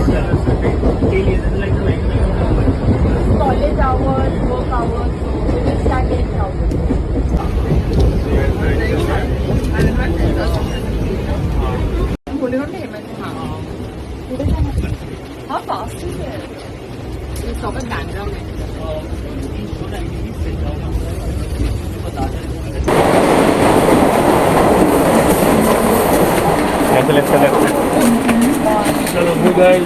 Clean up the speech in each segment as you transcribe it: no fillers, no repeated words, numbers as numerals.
College hours, work hours, so we will start getting crowded. I'm holding on to him. How fast is it? It's stop at background. Let's Hello, hey guys.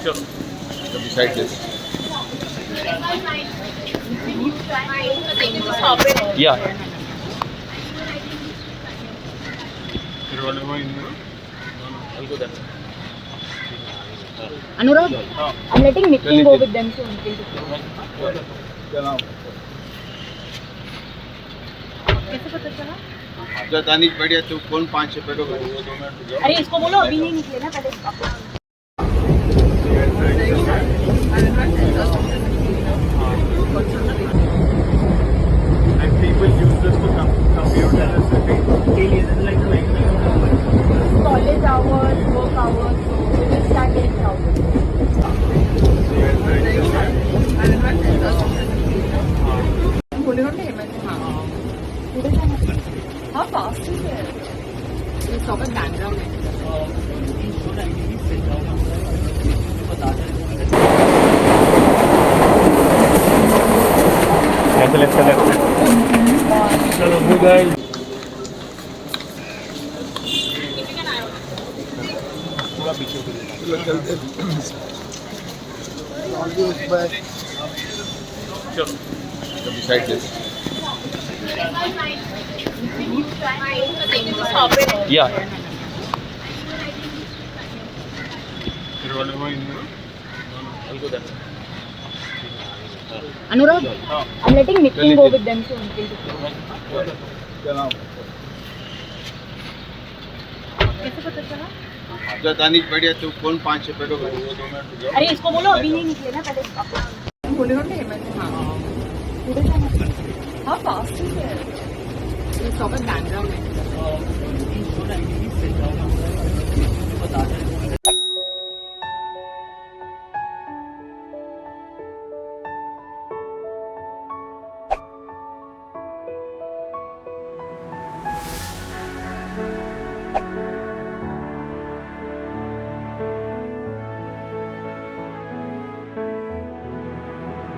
Sure. Beside this. Yeah. Anurag, I'm letting Nitin go with them so Nitin कैसे पता चला? जो दानिश बढ़िया तू कौन 5-6 पेड़ों को 2 minute रुक अरे इसको बोलो अभी नहीं निकले ना पहले And people use this to commute and college hours, work hours, so we will start getting crowded. I'm holding on to him. How fast is it? It's stop at background. Let's Hello, hey guys. Sure. Beside this. Yeah. Anurag, I'm letting Nitin go with them so Nitin कैसे पता चला? जो दानिश बढ़िया तू कौन 5-6 पेड़ों को 2 minute रुक अरे इसको बोलो अभी नहीं निकले ना पहले I'm holding on to him. How fast is it? It's stop at background.